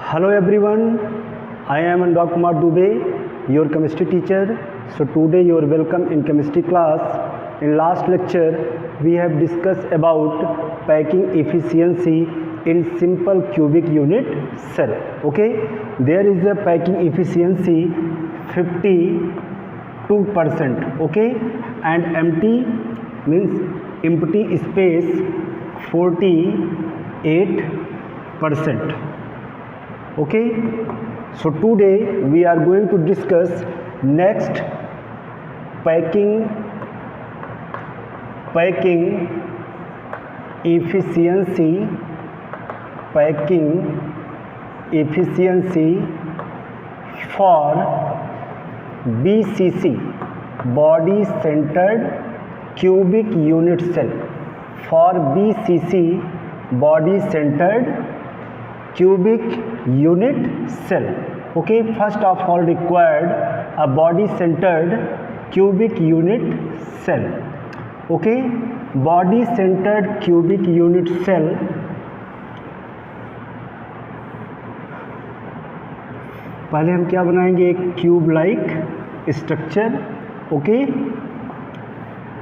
Hello everyone, I am Anurag Kumar Dubey, your chemistry teacher. So today you are welcome in chemistry class. In last lecture we have discussed about packing efficiency in simple cubic unit cell. Okay, there is a packing efficiency 52%. Okay, and empty means empty space 48%. Okay, so today we are going to discuss next packing efficiency for BCC, body centered cubic unit cell. For BCC, body centered cubic unit cell. Okay, first of all required a body centered cubic unit cell. Okay, body centered cubic unit cell पहले हम क्या बनाएंगे, एक cube like structure. Okay,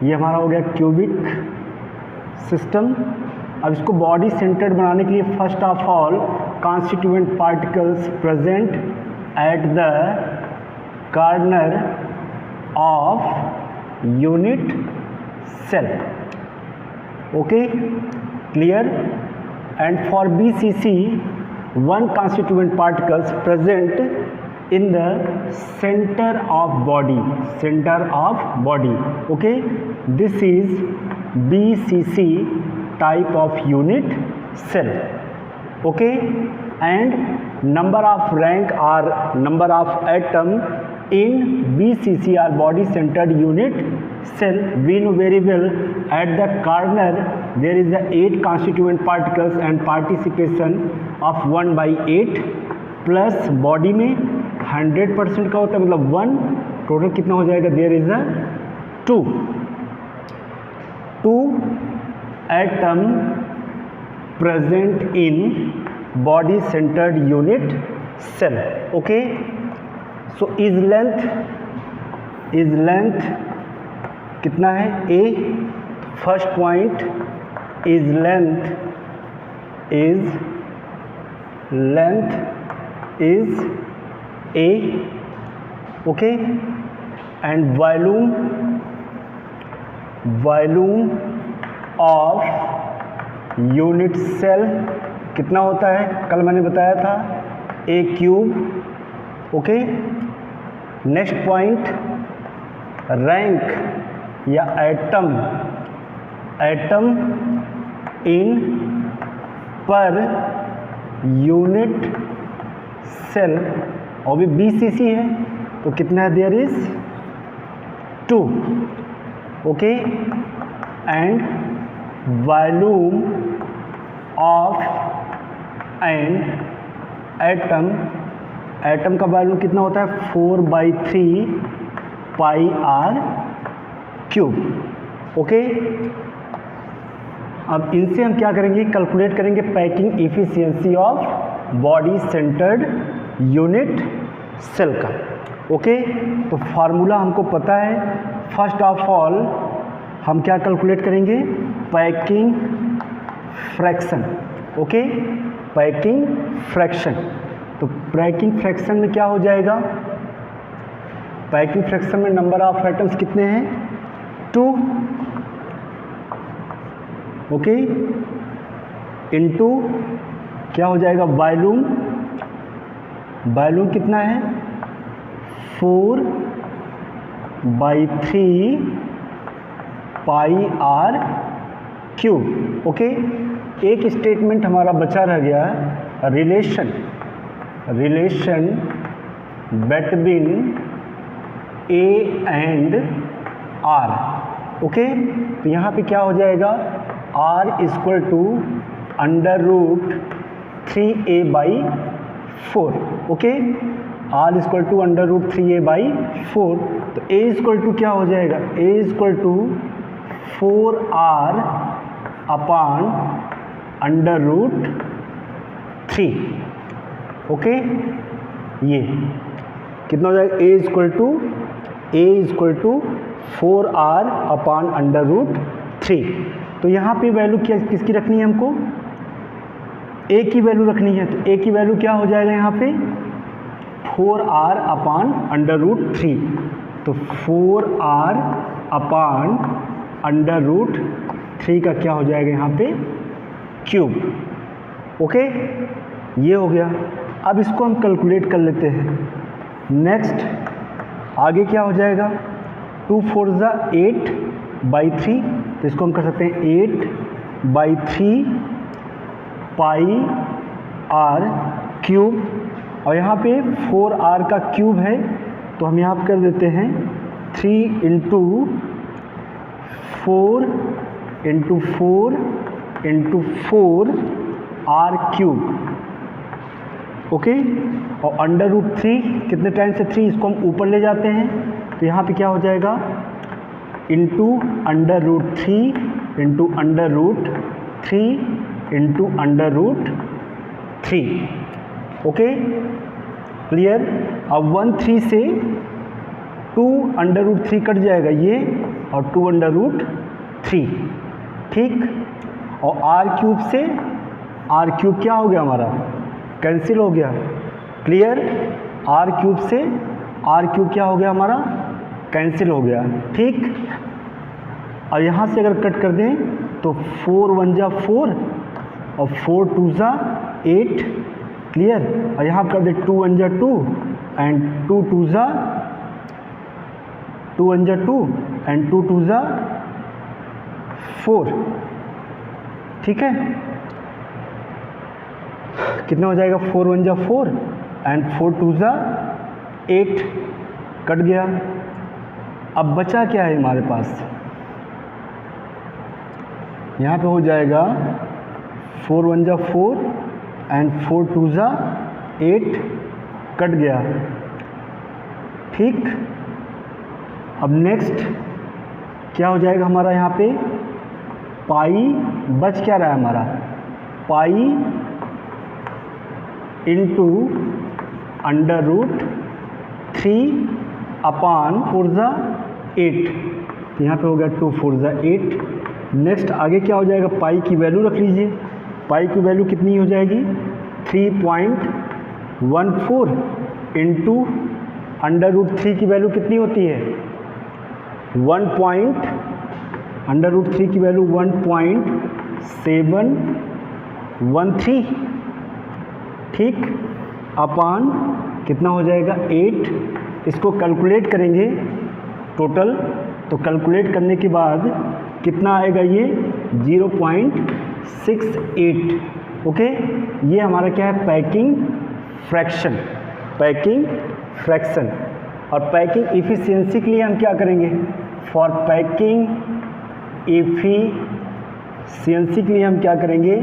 ये हमारा हो गया cubic system. अब इसको बॉडी सेंटर्ड बनाने के लिए first of all constituent particles present at the corner of unit cell. Okay, clear. And for BCC one constituent particles present in the center of body. Okay, this is BCC type of unit cell. Okay, and number of rank or number of atom in BCC or body centered unit cell, we know very well at the corner there is the 8 constituent particles and participation of 1/8 plus body में 100% का होता है, मतलब 1. Total कितना हो जाएगा, there is a 2 atom present in body centred unit cell. Okay, so is length कितना है, A. First point is length is A. Okay, and volume of unit cell कितना होता है, कल मैंने बताया था A cube. Okay, next point rank या atom in per unit cell, और भी बीसीसी है तो कितना है, there is 2. Okay, and volume of an atom का वॉल्यूम कितना होता है, 4/3 पाई आर क्यूब. ओके, अब इनसे हम क्या करेंगे, कैलकुलेट करेंगे packing efficiency of body centred unit cell का. ओके, तो फार्मूला हमको पता है. फर्स्ट ऑफ ऑल हम क्या कैलकुलेट करेंगे, packing fraction. Okay, packing fraction. तो पैकिंग फ्रैक्शन में क्या हो जाएगा, पैकिंग फ्रैक्शन में नंबर ऑफ एटम्स कितने हैं, 2. ओके, इनटू क्या हो जाएगा, वॉल्यूम कितना है, 4/3 पाई आर क्यूब. ओके, एक स्टेटमेंट हमारा बचा रह गया, relation between A and R. Okay, तो यहाँ पे क्या हो जाएगा, R equal to √3a/4. Okay, R equal to √3a/4. तो A इक्वल टू क्या हो जाएगा, A equal to 4R upon √3. Okay, ये कितना हो जाएगा, ए इक्वल टू 4r अपॉन √3। तो यहाँ पे वैल्यू क्या किसकी रखनी है हमको, ए की वैल्यू रखनी है। तो ए की वैल्यू क्या हो जाएगा यहाँ पे 4r अपॉन √3। तो 4r अपॉन √3 का क्या हो जाएगा यहाँ पे क्यूब। ओके, ये हो गया। अब इसको हम कैलकुलेट कर लेते हैं। नेक्स्ट आगे क्या हो जाएगा, 2 4 8/3। तो इसको हम कर सकते हैं 8/3 पाई r क्यूब, और यहाँ पे 4r का क्यूब है तो हम यहाँ पर कर देते हैं 3 × 4 × 4 × 4 r क्यूब। ओके, और √3 कितने टाइम से 3, इसको हम ऊपर ले जाते हैं। तो यहाँ पे क्या हो जाएगा into √3 into √3 into √3। Okay, clear. अब 1 3 से 2 √3 कट जाएगा ये, और 2 √3, ठीक। और r क्यूब से r क्यूब क्या हो गया हमारा, कैंसिल हो गया। क्लियर, r क्यूब से r क्यूब क्या हो गया हमारा, कैंसिल हो गया, ठीक। और यहाँ से अगर कट कर दें तो 4 1 जा 4 और 4 2 जा 8। क्लियर, और यहाँ कर दे 2 1 जा 2 एंड 2 2 जा 2 1 जा 2 एंड 2 2 जा 4। ठीक है, कितना हो जाएगा 4 1 जा 4 एंड 4 2 जा 8, कट गया। अब बचा क्या है हमारे पास, यहाँ पे हो जाएगा 4 1 जा 4 एंड 4 2 जा 8, कट गया, ठीक। अब नेक्स्ट क्या हो जाएगा हमारा, यहाँ पे पाई बच क्या रहा है हमारा, पाई इंटू √3 अपॉन 4 जा 8। यहाँ पे हो गया 2 4 जा 8। नेक्स्ट आगे क्या हो जाएगा, पाई की वैल्यू रख लीजिए। पाई की वैल्यू कितनी हो जाएगी 3.14 इंटू √3 की वैल्यू कितनी होती है 1.√3 की वैल्यू 1.713, ठीक, अपॉन कितना हो जाएगा 8। इसको कैलकुलेट करेंगे टोटल, तो कैलकुलेट करने के बाद कितना आएगा ये 0.68। ओके, ये हमारा क्या है पैकिंग फ्रैक्शन, पैकिंग फ्रैक्शन। और पैकिंग इफ़िशियंसी के लिए हम क्या करेंगे, फॉर पैकिंग इफ़िशियंसी के लिए हम क्या करेंगे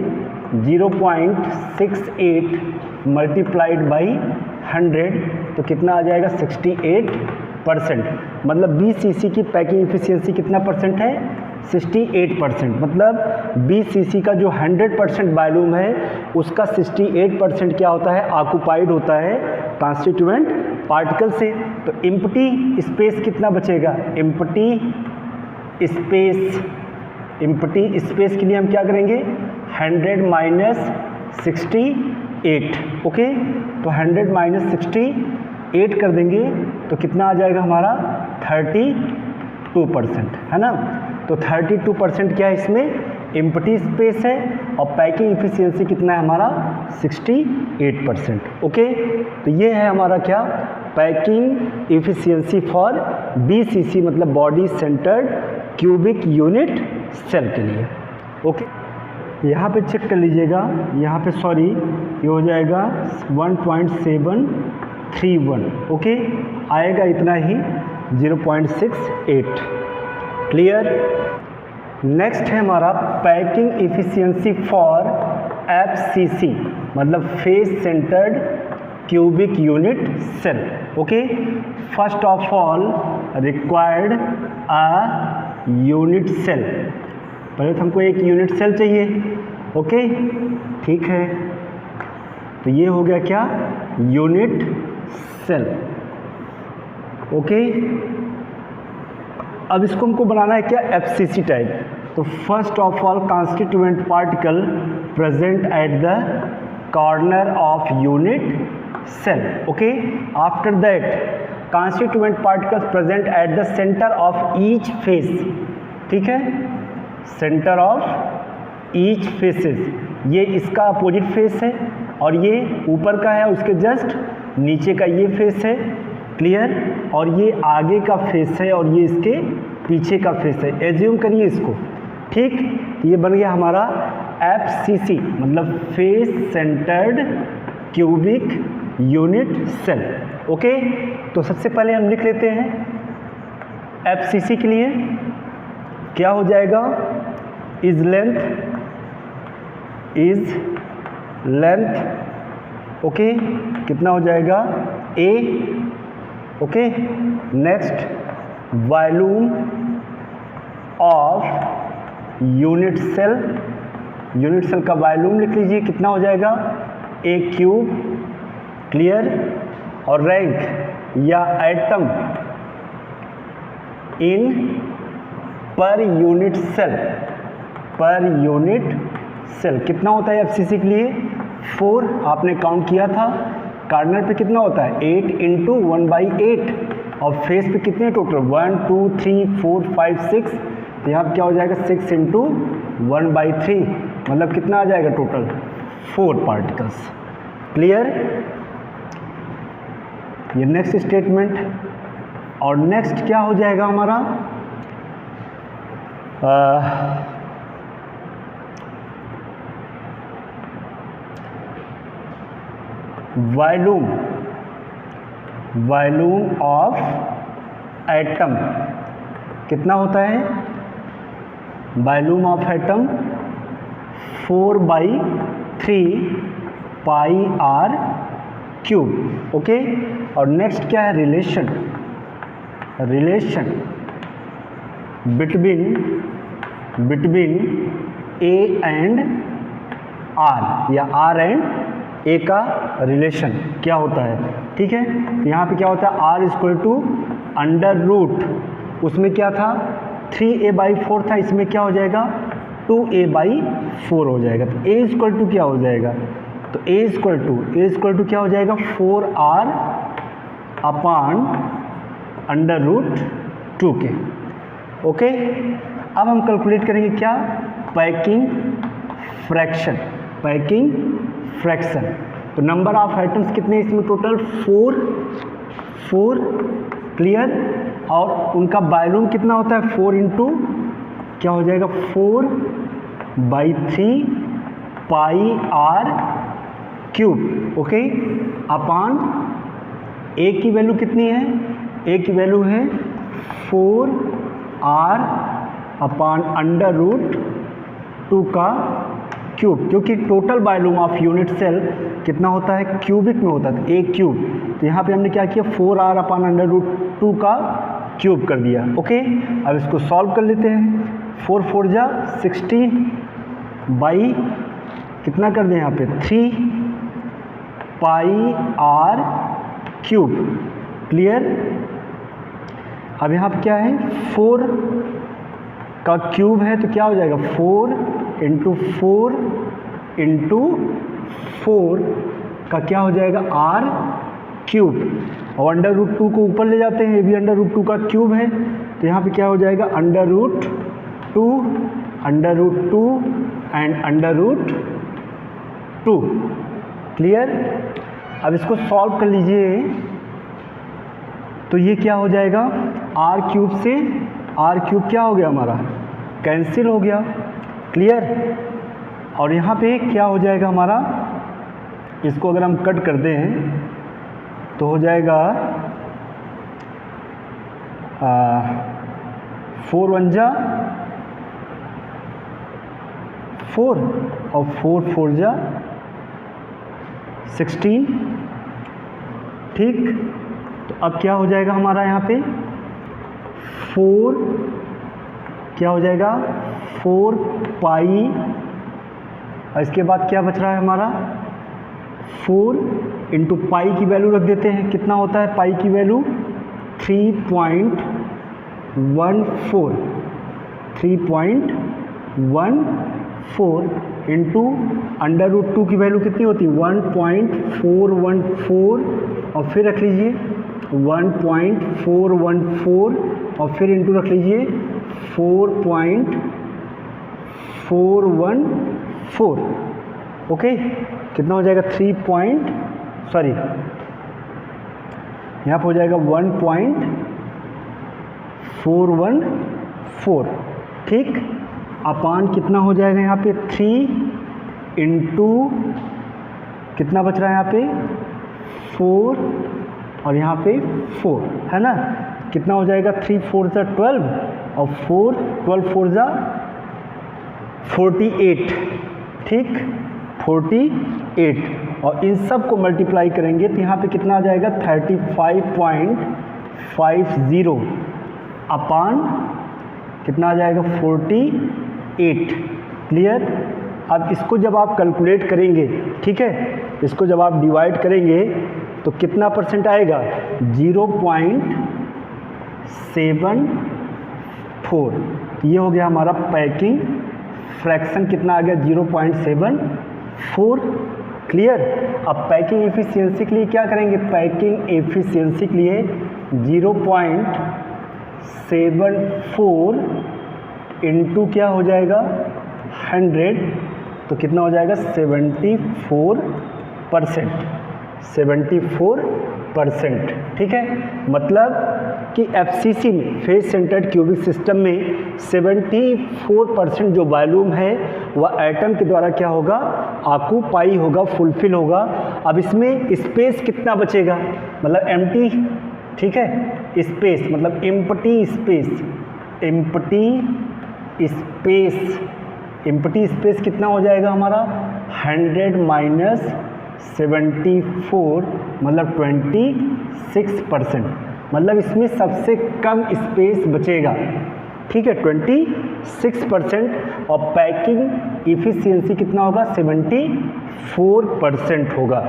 0.68 मल्टीप्लाइड बाई 100, तो कितना आ जाएगा 68%। मतलब 20 cc की पैकिंग इफ़िशियंसी कितना परसेंट है 68%। मतलब 20 cc का जो 100% वॉल्यूम है उसका 68% क्या होता है ऑक्यूपाइड होता है कॉन्स्टिट्यूएंट पार्टिकल से। तो एम्प्टी स्पेस कितना बचेगा, एम्प्टी स्पेस के लिए हम क्या करेंगे 100 - 68। ओके, तो 100 - 68 कर देंगे तो कितना आ जाएगा हमारा 32%, है ना। तो 32% क्या है इसमें एम्प्टी स्पेस है, और पैकिंग इफ़िशियंसी कितना है हमारा 68%। ओके, तो ये है हमारा क्या पैकिंग इफ़िशियंसी फॉर BCC मतलब body centred cubic unit cell के लिए। ओके, यहाँ पे चेक कर लीजिएगा, यहाँ पे सॉरी ये हो जाएगा 1.731। ओके, आएगा इतना ही 0.68। क्लियर। नेक्स्ट है हमारा पैकिंग इफ़िशियंसी फॉर FCC मतलब face centred cubic unit cell. Okay, first of all required a unit cell, पहले तो हमको एक यूनिट सेल चाहिए। ओके, ठीक है, तो ये हो गया क्या, यूनिट सेल। ओके, अब इसको हमको बनाना है क्या, एफसीसी टाइप। तो first of all constituent particle present at the corner of unit cell. Okay, after that constituent particles present at the centre of each face. ठीक है, सेंटर ऑफ ईच फेसेस, ये इसका अपोजिट फेस है और ये ऊपर का है, उसके जस्ट नीचे का ये फेस है। क्लियर, और ये आगे का फेस है और ये इसके पीछे का फेस है। एज्यूम करिए इसको। ठीक, ये बन गया हमारा एफसीसी, मतलब face centred cubic unit cell. Okay, तो सबसे पहले हम लिख लेते हैं एफसीसी के लिए क्या हो जाएगा, इज लेंथ, ओके, कितना हो जाएगा, A. Okay, next volume of unit cell, unit cell का वॉल्यूम लिख लीजिए, कितना हो जाएगा, ए क्यूब। क्लियर, और रैंक या atom in per unit cell, कितना होता है एफसीसी के लिए, 4। आपने काउंट किया था, कार्नर पे कितना होता है, 8 इंटू 1/8, और फेस पे कितने टोटल, 1 2 3 4 5 6, तो यहाँ पे क्या हो जाएगा, 6 इंटू 1/3, मतलब कितना आ जाएगा टोटल, 4 पार्टिकल्स। क्लियर, ये नेक्स्ट स्टेटमेंट। और नेक्स्ट क्या हो जाएगा हमारा, वॉल्यूम ऑफ एटम, कितना होता है, volume of atom 4/3 pi R cube. Okay, और नेक्स्ट क्या है, relation between A and R, या आर एंड ए का रिलेशन क्या होता है। ठीक है, तो यहाँ पे क्या होता है, R equal to under root, उसमें क्या था 3a/4 था, इसमें क्या हो जाएगा 2a/4 हो जाएगा। तो a इक्वल टू क्या हो जाएगा, तो a इक्वल टू क्या हो जाएगा 4r अपान अंडर रूट 2 के। ओके, अब हम कैलकुलेट करेंगे क्या, पैकिंग फ्रैक्शन। तो नंबर ऑफ आइटम्स कितने इसमें टोटल, 4। क्लियर, और उनका वॉल्यूम कितना होता है, 4 इंटू क्या हो जाएगा 4/3 पाई आर क्यूब। ओके, अपान ए की वैल्यू कितनी है, ए की वैल्यू है 4r अपान अंडर रूट 2 का क्यूब, क्योंकि total volume of unit cell कितना होता है, क्यूबिक में होता है, ए क्यूब। तो यहाँ पे हमने क्या किया, 4r अपान अंडर रूट 2 का क्यूब कर दिया। ओके, अब इसको सॉल्व कर लेते हैं। 4 4 जा 16 बाई कितना कर दें यहाँ पे 3 पाई आर क्यूब। क्लियर, अब यहाँ पे क्या है 4 का क्यूब है, तो क्या हो जाएगा 4 इंटू 4 इंटू 4 का क्या हो जाएगा आर क्यूब, और अंडर रूट 2 को ऊपर ले जाते हैं, ये भी अंडर रूट 2 का क्यूब है, तो यहाँ पे क्या हो जाएगा under root 2 and under root 2। Clear, अब इसको सॉल्व कर लीजिए, तो ये क्या हो जाएगा आर क्यूब से आर क्यूब क्या हो गया हमारा, कैंसिल हो गया। क्लियर, और यहाँ पे क्या हो जाएगा हमारा, इसको अगर हम कट कर दें तो हो जाएगा 4 1 जा 4 और 4 4 जा 16। ठीक, तो अब क्या हो जाएगा हमारा यहाँ पे 4 क्या हो जाएगा 4 पाई, और इसके बाद क्या बच रहा है हमारा 4 इंटू पाई की वैल्यू रख देते हैं, कितना होता है पाई की वैल्यू 3.14 इंटू √2 की वैल्यू कितनी होती है 1.414 और फिर रख लीजिए 1.414 और फिर इंटू रख लीजिए 4.414। ओके, कितना हो जाएगा यहाँ पर हो जाएगा 1.414, ठीक। अपान कितना हो जाएगा यहाँ पे 3 इंटू कितना बच रहा है यहाँ पे 4 और यहाँ पे 4 है ना, कितना हो जाएगा 3 4 ज़ा 12 और 12 4 ज़ा 48, ठीक 48 और इन सब को मल्टीप्लाई करेंगे तो यहाँ पे कितना आ जाएगा 35.50 अपान कितना आ जाएगा 48। क्लियर। अब इसको जब आप कैलकुलेट करेंगे, ठीक है, इसको जब आप डिवाइड करेंगे तो कितना परसेंट आएगा 0.74। ये हो गया हमारा पैकिंग फ्रैक्शन, कितना आ गया 0.74। क्लियर। अब पैकिंग एफिशिएंसी के लिए क्या करेंगे, पैकिंग एफिशिएंसी के लिए 0.74 इंटू क्या हो जाएगा 100 तो कितना हो जाएगा 74%, ठीक है। मतलब कि एफसीसी में फेस सेंटर्ड क्यूबिक सिस्टम में 74% जो वॉल्यूम है वह एटम के द्वारा क्या होगा ऑक्यूपाई होगा, फुलफिल होगा। अब इसमें स्पेस कितना बचेगा, मतलब एम्प्टी, ठीक है, स्पेस मतलब एम्प्टी स्पेस कितना हो जाएगा हमारा 100 माइनस 74 मतलब 26%, मतलब इसमें सबसे कम स्पेस बचेगा, ठीक है 26%। और पैकिंग इफिशियंसी कितना होगा 74% होगा,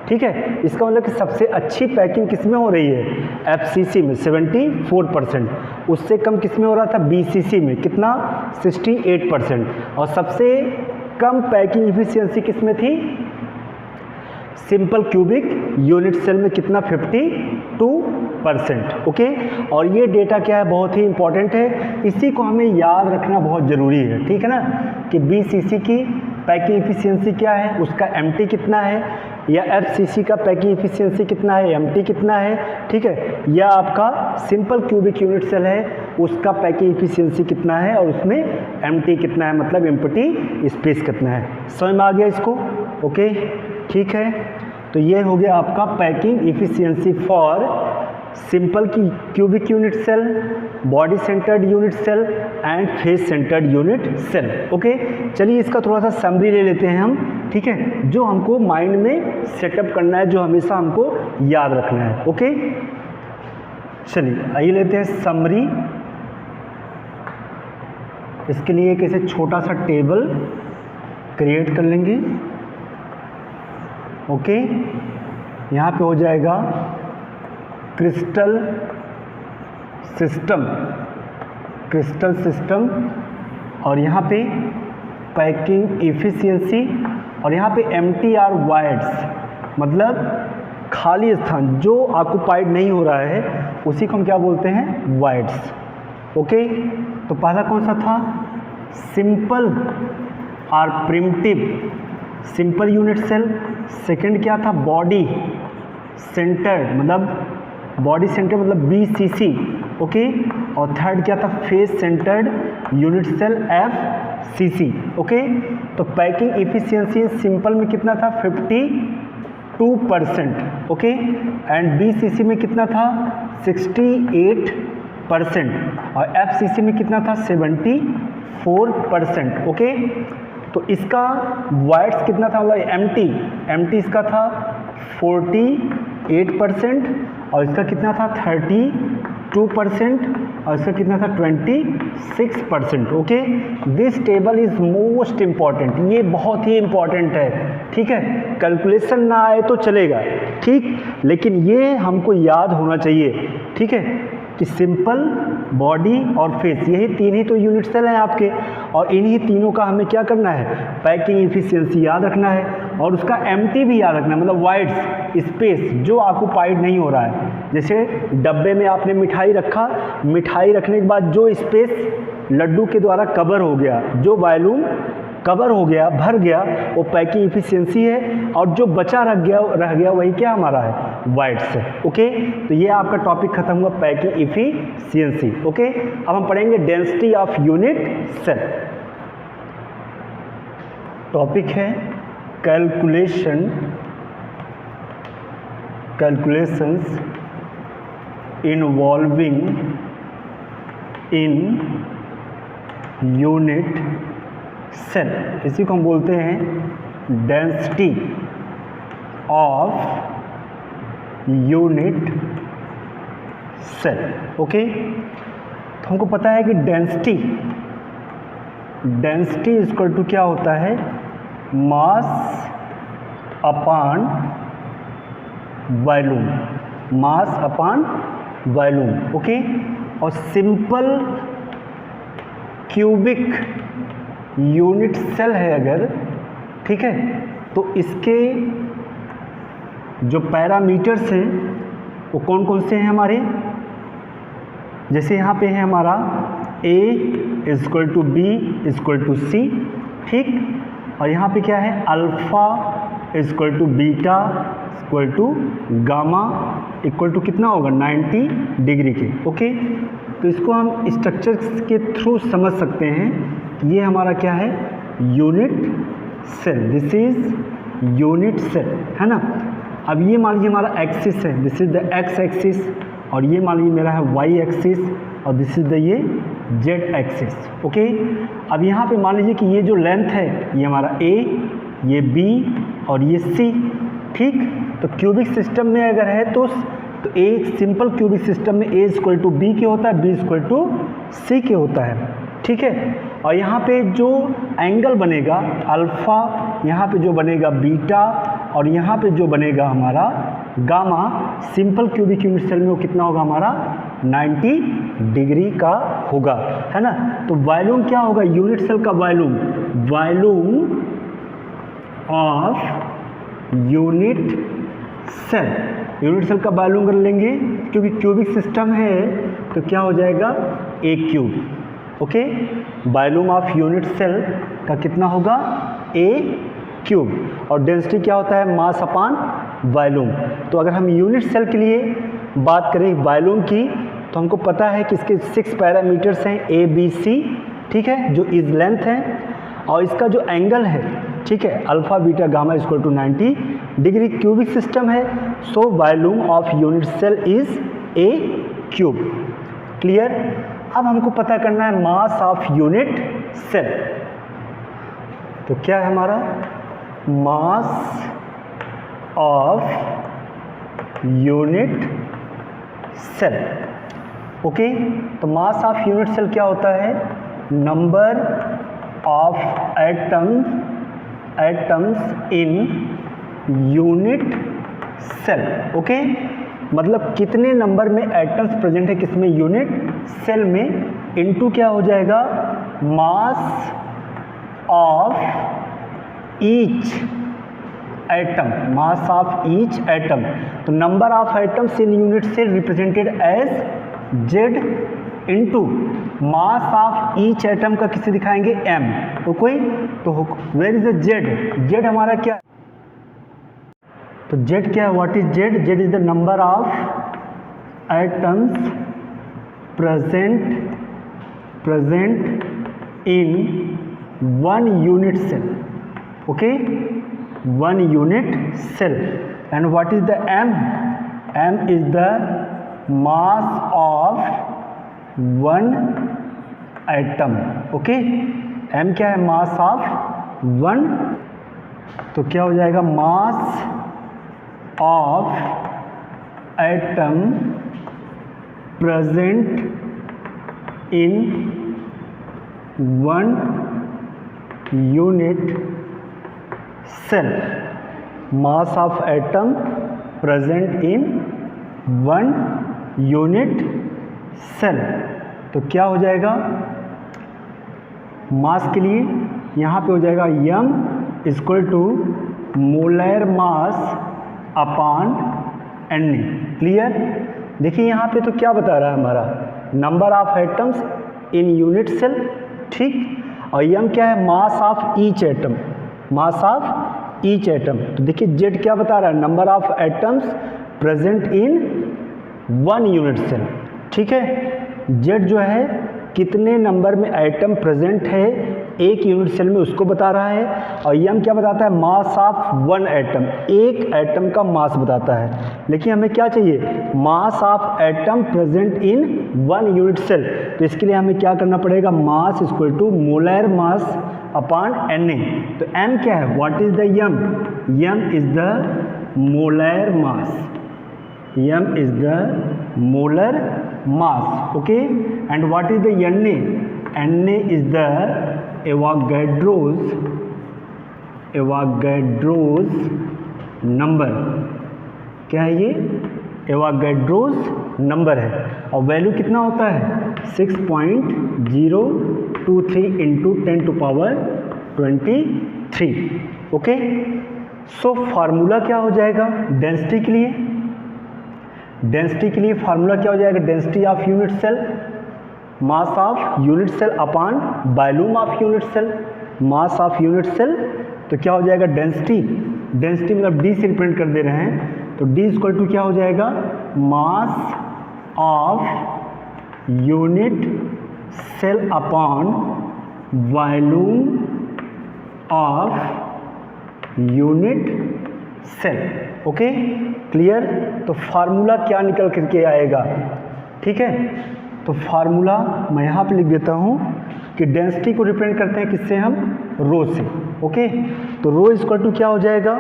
ठीक है। इसका मतलब कि सबसे अच्छी पैकिंग किस में हो रही है एफसीसी में 74%, उससे कम किस में हो रहा था बीसीसी में कितना 68%, और सबसे कम पैकिंग इफिशियंसी किस में थी सिंपल क्यूबिक यूनिट सेल में कितना 52%। ओके, और ये डेटा क्या है बहुत ही इंपॉर्टेंट है, इसी को हमें याद रखना बहुत ज़रूरी है, ठीक है ना, कि बीसीसी की पैकिंग इफिशियंसी क्या है, उसका एमटी कितना है, या एफसीसी का पैकिंग इफिशियंसी कितना है, एमटी कितना है, ठीक है, या आपका सिंपल क्यूबिक यूनिट सेल है उसका पैकिंग इफिशियंसी कितना है और उसमें एमटी कितना है, मतलब एम्प्टी स्पेस कितना है। समझ में आ गया इसको। ओके, ठीक है, तो ये हो गया आपका packing efficiency for simple cubic unit cell, body centred unit cell and face centred unit cell. Okay, चलिए इसका थोड़ा सा समरी ले लेते हैं हम, ठीक है, जो हमको माइंड में सेटअप करना है, जो हमेशा हमको याद रखना है। ओके, चलिए आइए लेते हैं समरी। इसके लिए एक ऐसे छोटा सा टेबल क्रिएट कर लेंगे। ओके, यहाँ पे हो जाएगा क्रिस्टल सिस्टम और यहाँ पे पैकिंग इफिशियंसी और यहाँ पे एम्प्टी वाइड्स, मतलब खाली स्थान जो ऑक्युपाइड नहीं हो रहा है उसी को हम क्या बोलते हैं वाइड्स। ओके, तो पहला कौन सा था सिंपल और primitive simple unit cell, second क्या था बॉडी सेंटर्ड मतलब बॉडी सेंटर मतलब बीसीसी। ओके, और थर्ड क्या था face centred unit cell FCC. Okay, तो पैकिंग इफिशियंसी सिंपल में कितना था 52%। ओके, एंड बीसीसी में कितना था 68% और एफसीसी में कितना था 74%। ओके, तो इसका वाइड्स कितना था, मतलब एम्प्टी इसका था 48% और इसका कितना था 32%। 2% और इसका कितना था 26%। Okay, this table is most important, ये बहुत ही इम्पॉर्टेंट है, ठीक है। कैलकुलेशन ना आए तो चलेगा, ठीक, लेकिन ये हमको याद होना चाहिए, ठीक है, कि सिंपल, बॉडी और फेस, यही तीन ही तो यूनिट सेल हैं आपके, और इन्हीं तीनों का हमें क्या करना है, पैकिंग इफिशियंसी याद रखना है, और उसका एम्प्टी भी याद रखना है, मतलब वाइड्स स्पेस जो ऑक्युपाइड नहीं हो रहा है। जैसे डब्बे में आपने मिठाई रखा, मिठाई रखने के बाद जो स्पेस लड्डू के द्वारा कवर हो गया, जो वॉल्यूम कवर हो गया, भर गया, वो पैकिंग इफिशियंसी है, और जो बचा रह गया वही क्या हमारा है, वाइड्स है। ओके, तो ये आपका टॉपिक खत्म हुआ, पैकिंग इफिशियंसी। ओके, अब हम पढ़ेंगे density of unit cell. Topic है calculations involving in unit cell, इसी को हम बोलते हैं density of unit cell. Okay, तो हमको पता है कि डेंसिटी इक्वल टू क्या होता है, mass upon volume, mass upon volume. Okay, और सिंपल क्यूबिक यूनिट सेल है अगर, ठीक है, तो इसके जो पैरामीटर्स हैं वो कौन कौन से हैं हमारे, जैसे यहाँ पे है हमारा A equal to B equal to C, ठीक, और यहाँ पे क्या है, alpha equal to beta equal to gamma equal to कितना होगा, 90 डिग्री के। ओके, तो इसको हम स्ट्रक्चर के थ्रू समझ सकते हैं कि ये हमारा क्या है, unit cell, this is unit cell, है ना। अब ये मान लीजिए हमारा एक्सिस है, this is the X axis, और ये मान लीजिए मेरा है वाई एक्सिस, और दिस इज द ये जेड एक्सिस। ओके, अब यहाँ पे मान लीजिए कि ये जो लेंथ है ये हमारा ए, ये बी और ये सी, ठीक। तो क्यूबिक सिस्टम में अगर है तो ए, सिंपल क्यूबिक सिस्टम में ए इक्वल टू बी के होता है, बी इक्वल टू सी के होता है, ठीक है। और यहाँ पे जो एंगल बनेगा अल्फ़ा, यहाँ पे जो बनेगा बीटा, और यहाँ पे जो बनेगा हमारा gamma, simple cubic unit cell में वो कितना होगा हमारा, 90 डिग्री का होगा, है ना। तो वॉल्यूम क्या होगा, यूनिट सेल का volume of unit cell, unit cell का वॉल्यूम कर लेंगे, क्योंकि क्यूबिक सिस्टम है तो क्या हो जाएगा, A cube. Okay, volume of unit cell का कितना होगा, ए क्यूब, और डेंसिटी क्या होता है, मास अपॉन वॉल्यूम। तो अगर हम यूनिट सेल के लिए बात करें वॉल्यूम की, तो हमको पता है कि इसके 6 पैरामीटर्स हैं, ए बी सी, ठीक है, जो इस लेंथ है, और इसका जो एंगल है, ठीक है, alpha beta gamma equal to 90 degree. Cubic system है, so volume of unit cell is A cube. Clear. अब हमको पता करना है मास ऑफ यूनिट सेल, तो क्या है हमारा, mass of unit cell. Okay, तो मास ऑफ यूनिट सेल क्या होता है, number of atoms in unit cell. Okay, मतलब कितने नंबर में एटम्स प्रेजेंट है किसमें, यूनिट सेल में, इनटू क्या हो जाएगा, mass of each atom, mass of each atom. तो number of atoms in unit cell represented as Z into mass of each atom का किसे दिखाएंगे, एम। ओके, तो where is the Z, Z हमारा क्या, तो जेड क्या है, what is Z, Z is the number of atoms present in one unit cell. Okay, one unit cell. And what is the M, M is the mass of one atom. Okay, M क्या है, mass of one, तो क्या हो जाएगा, mass of atom present in 1 unit cell, mass of atom present in 1 unit cell। तो क्या हो जाएगा मास के लिए, यहाँ पे हो जाएगा m equal to molar mass upon Na। Clear. देखिए यहाँ पे तो क्या बता रहा है हमारा number of atoms in unit cell, ठीक। और m क्या है, mass of each atom, mass of each atom. तो देखिए z क्या बता रहा है, number of atoms present in 1 unit cell, ठीक है। z जो है कितने नंबर में एटम प्रेजेंट है एक यूनिट सेल में उसको बता रहा है, और m क्या बताता है, मास ऑफ 1 एटम, एक एटम का मास बताता है। लेकिन हमें क्या चाहिए, mass of atom present in 1 unit cell. तो इसके लिए हमें क्या करना पड़ेगा, mass equal to molar mass upon Na। तो m क्या है, what is the m, m is the molar mass, m is the molar mass, okay, and what is the Na, Na is the Avogadro's number, क्या है ये, एवागेड्रोस number है, और value कितना होता है 6.023 इंटू 10⁻23, ओके। सो फार्मूला क्या हो जाएगा डेंसिटी के लिए, डेंसिटी के लिए फार्मूला क्या हो जाएगा, density of unit cell, mass of unit cell upon volume of unit cell, mass of unit cell. तो क्या हो जाएगा डेंसिटी, डेंसिटी मतलब डी से रिप्रेजेंट कर दे रहे हैं, तो डी इक्वल टू क्या हो जाएगा, mass of unit cell upon volume of unit cell, okay, clear. तो फार्मूला क्या निकल करके आएगा, ठीक है। तो फार्मूला मैं यहाँ पे लिख देता हूँ कि डेंसिटी को रिप्रेजेंट करते हैं किससे, हम रो से, ओके। तो रो इक्वल टू क्या हो जाएगा,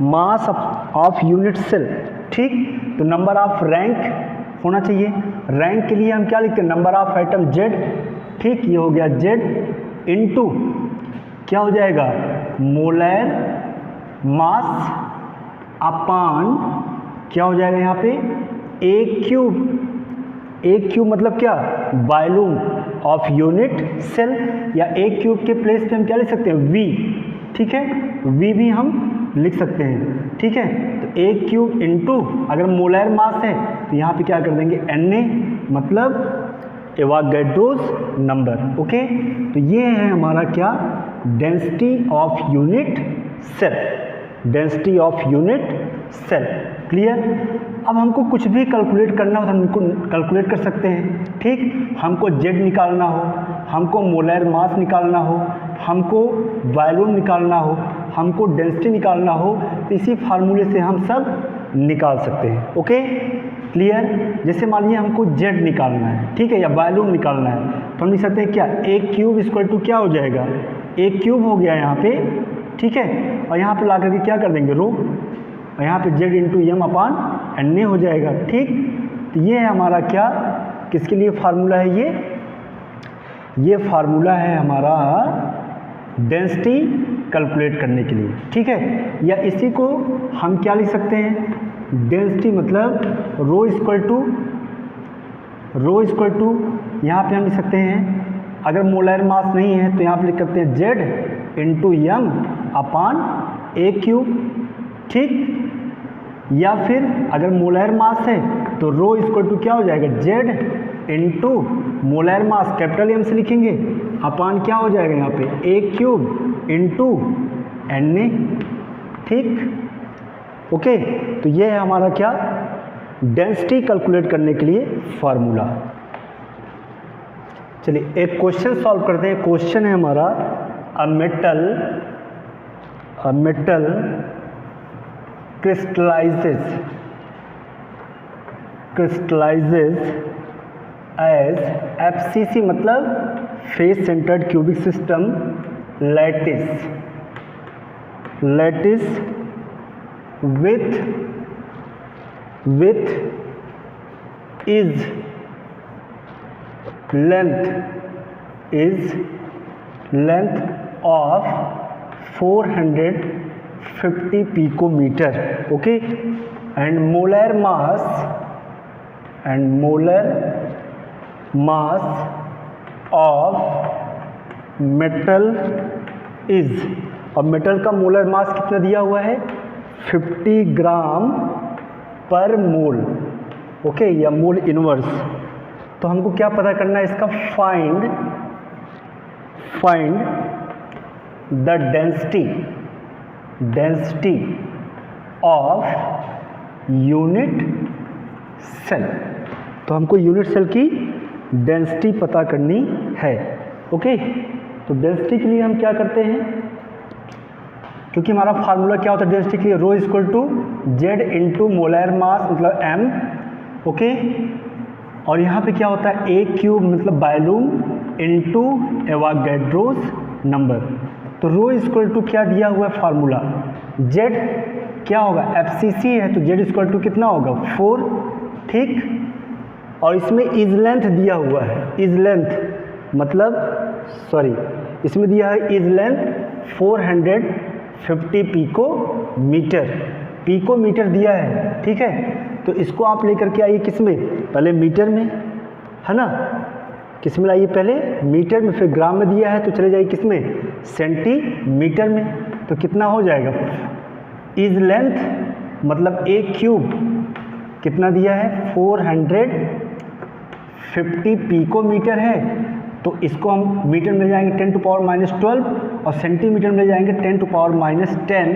मास ऑफ यूनिट सेल, ठीक। तो नंबर ऑफ रैंक होना चाहिए, रैंक के लिए हम क्या लिखते हैं, नंबर ऑफ आइटम z, ठीक, ये हो गया z इनटू क्या हो जाएगा, मोलर मास अपॉन क्या हो जाएगा यहाँ पे a क्यूब मतलब क्या, वॉल्यूम ऑफ यूनिट सेल, या a क्यूब के प्लेस पे हम क्या लिख सकते हैं v, ठीक है, v भी हम लिख सकते हैं, ठीक है। तो a क्यूब इंटू अगर मोलर मास है तो यहाँ पे क्या कर देंगे Na, मतलब एवागेड्रोस नंबर, ओके। तो ये है हमारा क्या, density of unit cell, density of unit cell, clear. अब हमको कुछ भी कैलकुलेट करना हो तो हमको कैलकुलेट कर सकते हैं, ठीक। हमको z निकालना हो, हमको मोलर मास निकालना हो, हमको वॉल्यूम निकालना हो, हमको डेंसिटी निकालना हो, तो इसी फार्मूले से हम सब निकाल सकते हैं, ओके, क्लियर। जैसे मान लीजिए हमको z निकालना है, ठीक है, या वॉल्यूम निकालना है, तो हम लिख सकते हैं क्या, a क्यूब इक्वल टू क्या हो जाएगा, a क्यूब हो गया यहाँ पे, ठीक है, और यहाँ पे ला करके क्या कर देंगे रो, और यहाँ पे z into M upon Na हो जाएगा, ठीक। तो ये है हमारा क्या, किसके लिए फार्मूला है ये फार्मूला है हमारा डेंसिटी कैलकुलेट करने के लिए, ठीक है। या इसी को हम क्या लिख सकते हैं, डेंसिटी मतलब रो इक्वल टू यहाँ पे हम लिख सकते हैं, अगर मोलर मास नहीं है तो यहाँ पे लिख सकते हैं z into M upon a cube, ठीक। या फिर अगर मोलर मास है तो रो इक्वल टू क्या हो जाएगा, z into molar mass capital M से लिखेंगे अपॉन क्या हो जाएगा यहाँ पे a क्यूब इंटू Na, ठीक, ओके। तो ये है हमारा क्या, डेंसिटी कैलकुलेट करने के लिए फार्मूला। चलिए एक क्वेश्चन सॉल्व करते हैं। क्वेश्चन है हमारा, a metal crystallizes as FCC मतलब face centred cubic system lattice with is length of 450 picometer. Okay, and molar mass of metal is, और मेटल का मोलर मास कितना दिया हुआ है 50 ग्राम पर मोल. ओके, या मोल इनवर्स. तो हमको क्या पता करना है इसका, find the density of unit cell. तो हमको यूनिट सेल की डेंसिटी पता करनी है. ओके, तो डेंसिटी के लिए हम क्या करते हैं, क्योंकि हमारा फार्मूला क्या होता है डेंसिटी के लिए, rho equal to Z into molar mass मतलब एम. ओके, और यहाँ पे क्या होता है ए क्यूब मतलब वॉल्यूम इंटू एवोगैड्रोस नंबर. तो रो इक्वल टू क्या दिया हुआ है फार्मूला, जेड क्या होगा एफसीसी है, तो जेड इक्वल टू कितना होगा 4. ठीक, और इसमें इज लेंथ दिया हुआ है, इज लेंथ मतलब इसमें दिया है इज लेंथ 450 पिकोमीटर दिया है. ठीक है, तो इसको आप लेकर के आइए किस में, पहले मीटर में, है ना, किस में लाइए पहले मीटर में, फिर ग्राम में दिया है तो चले जाइए किस में सेंटीमीटर में. तो कितना हो जाएगा, इज लेंथ मतलब ए क्यूब कितना दिया है 450 पिकोमीटर है, तो इसको हम मीटर में ले जाएंगे 10 टू पावर -12 और सेंटीमीटर में ले जाएंगे 10 टू पावर -10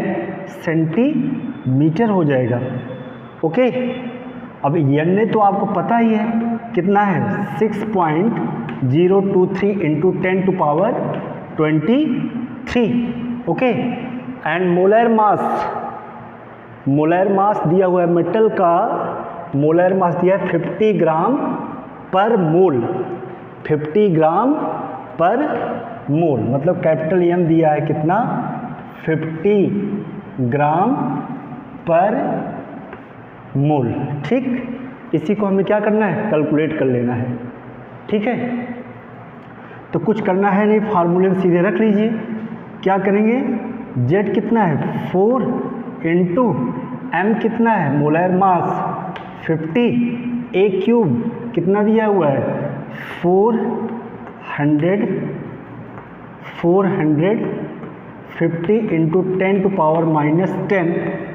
सेंटीमीटर हो जाएगा. ओके, अब एन तो आपको पता ही है कितना है 6.023 into 10 to power 23. Okay, and molar mass दिया हुआ है मेटल का, मोलर मास दिया है 50 ग्राम पर मोल, 50 ग्राम पर मोल मतलब कैपिटल एम दिया है कितना 50 ग्राम पर मोल. ठीक, इसी को हमें क्या करना है कैलकुलेट कर लेना है. ठीक है, तो कुछ करना है नहीं, फार्मूले में सीधे रख लीजिए. क्या करेंगे, जेड कितना है 4 इंटू एम कितना है मोलर मास 50, ए क्यूब कितना दिया हुआ है 450 इंटू 10 टू पावर -10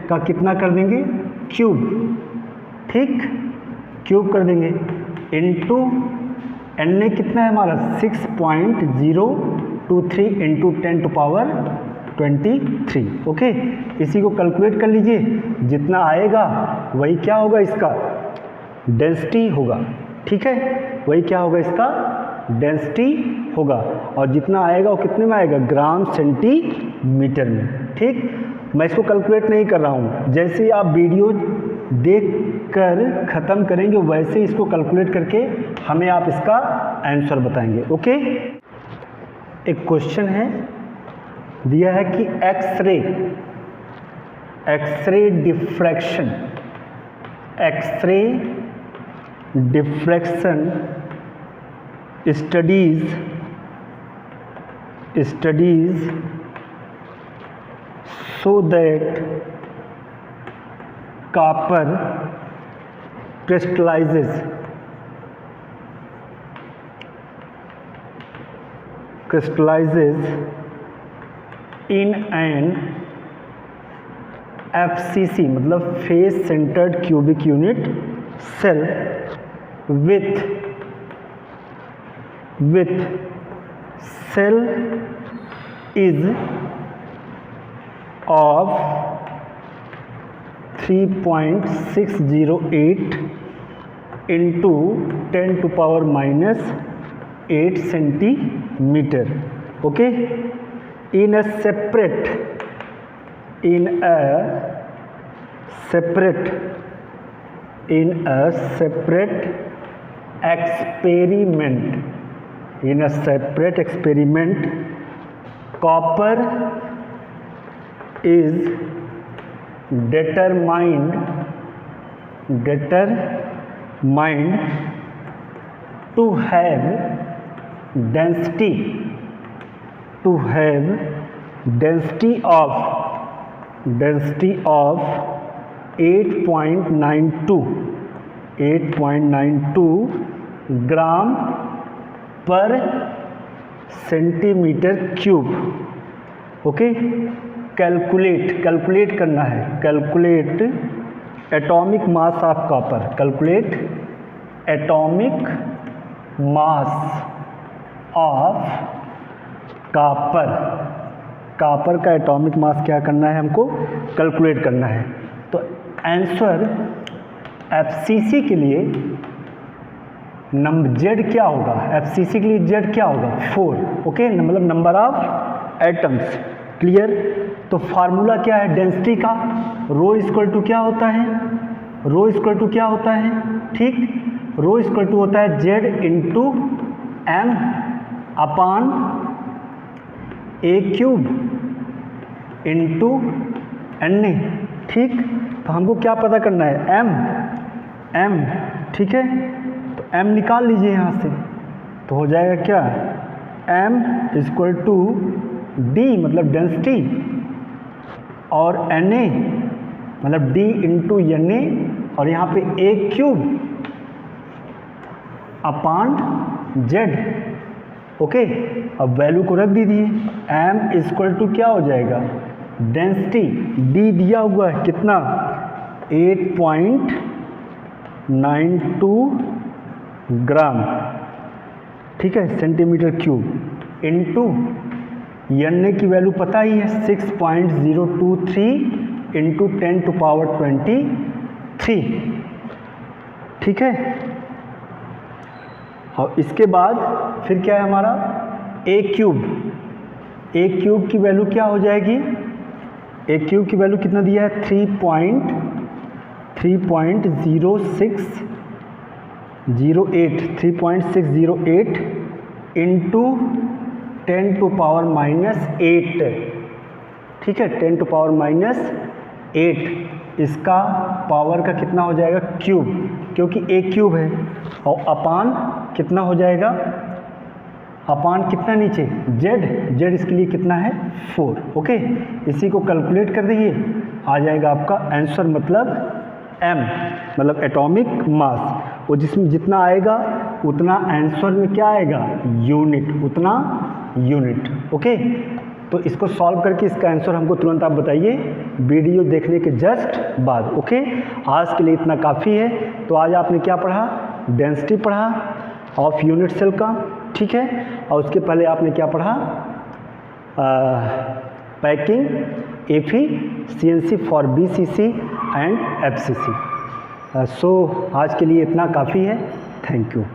का कितना कर देंगे क्यूब. ठीक, क्यूब कर देंगे इंटू एन ए कितना है हमारा 6.023 इंटू 10 टू पावर 23. ओके, इसी को कैलकुलेट कर लीजिए, जितना आएगा वही क्या होगा इसका डेंसिटी होगा. ठीक है, वही क्या होगा इसका डेंसिटी होगा, और जितना आएगा वो कितने में आएगा ग्राम सेंटीमीटर में. ठीक, मैं इसको कैलकुलेट नहीं कर रहा हूँ, जैसे ही आप वीडियो देखकर ख़त्म करेंगे वैसे इसको कैलकुलेट करके हमें आप इसका आंसर बताएंगे. ओके, एक क्वेश्चन है दिया है कि X ray diffraction studies so that copper crystallizes in an FCC मतलब face centred cubic unit cell with cell is of 3.608 into 10 to power -8 centimeter. Okay, in a separate experiment, copper is determined to have density of 8.92 ग्राम पर centimetre cube. Okay, calculate करना है, calculate atomic mass of copper, calculate atomic mass of copper. Copper का atomic mass क्या करना है हमको, calculate करना है। तो आंसर एफसीसी के लिए जेड क्या होगा, एफसीसी के लिए जेड क्या होगा, 4। ओके, मतलब नंबर ऑफ एटम्स। क्लियर। तो फार्मूला क्या है डेंसिटी का, रो इक्वल टू क्या होता है, रो इक्वल टू क्या होता है, ठीक, रो इक्वल टू होता है Z into M upon A cube into N A. ठीक, तो हमको क्या पता करना है, एम, ठीक है, तो एम निकाल लीजिए यहाँ से, तो हो जाएगा क्या, एम इक्वल टू डी मतलब डेंसिटी, और एन ए मतलब डी इंटू एन ए, और यहाँ पे ए क्यूब अपान जेड। ओके, अब वैल्यू को रख दीजिए, एम इक्वल टू क्या हो जाएगा, डेंसिटी, डी दिया हुआ है कितना, 8.92 ग्राम, ठीक है, centimetre cube, into N A की वैल्यू पता ही है 6.023 इंटू 10⁻23। ठीक है, और इसके बाद फिर क्या है हमारा ए क्यूब की वैल्यू क्या हो जाएगी, ए क्यूब की वैल्यू कितना दिया है, 3.608 इंटू 10⁻⁸। ठीक है, 10⁻⁸, इसका पावर का कितना हो जाएगा क्यूब, क्योंकि ए क्यूब है, और अपान कितना हो जाएगा, अपान कितना नीचे जेड इसके लिए कितना है 4। ओके, इसी को कैलकुलेट कर दीजिए, आ जाएगा आपका आंसर, मतलब एम मतलब एटॉमिक मास, वो जिसमें जितना आएगा उतना आंसर में क्या आएगा, यूनिट, उतना यूनिट। ओके, तो इसको सॉल्व करके इसका आंसर हमको तुरंत आप बताइए वीडियो देखने के जस्ट बाद। ओके, आज के लिए इतना काफ़ी है। तो आज आपने क्या पढ़ा, डेंसिटी पढ़ा ऑफ यूनिट सेल का, ठीक है, और उसके पहले आपने क्या पढ़ा, packing, efficiency for BCC and FCC. So आज के लिए इतना काफ़ी है। Thank you.